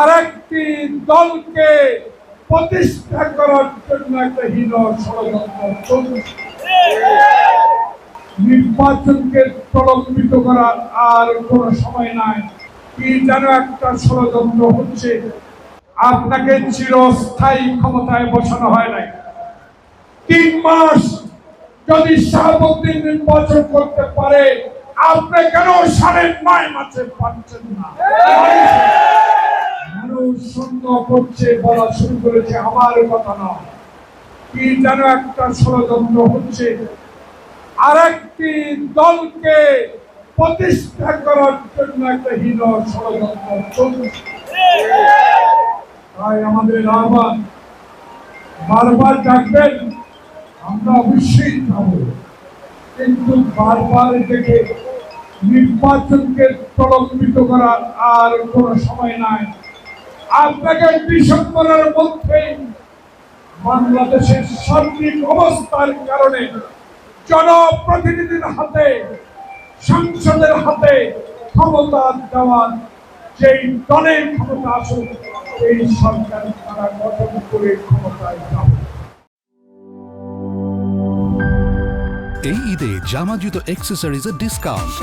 আরেকটি দলকে প্রতিষ্ঠা করার জন্য একটা হীন ষড়যন্ত্র চলছে। নির্বাচনকে প্রলম্বিত করার আর কোন সময় নাই। কি যেন একটা ষড়যন্ত্র হচ্ছে। আপনাকে চিরস্থায়ী ক্ষমতায় বসানো হয় নাই। 3 মাস যদি শাহাবুদ্দিন নির্বাচন করতে পারে, আপনি কেন 9.5 মাসে পাচ্ছেন না? মানুষ সন্দেহ করছে, বলা শুরু করেছে আমার কথা নয়। কি যেন একটা ষড়যন্ত্র হচ্ছে। আরেকটি দলকে প্রতিষ্ঠা করার জন্য একটা হীন ষড়যন্ত্র চলছে। তাই আমাদের আহ্বান, বারবার ডাকবেন, আমরা অবশ্যই যাব, কিন্তু বারবার দেখে নির্বাচনকে প্রলম্বিত করার আর কোন সময় নাই। আপনাকে ডিসেম্বরের মধ্যেই বাংলাদেশের সার্বিক অবস্থার কারণে জনপ্রতিনিধির হাতে, সংসদের হাতে ক্ষমতা দেওয়ার যেই দলের ক্ষমতা আসুক, এই সরকার তারা গঠন করে ক্ষমতায় যাবে। এই ঈদে জামা জুতো অ্যাক্সেসরিজের ডিসকাউন্ট।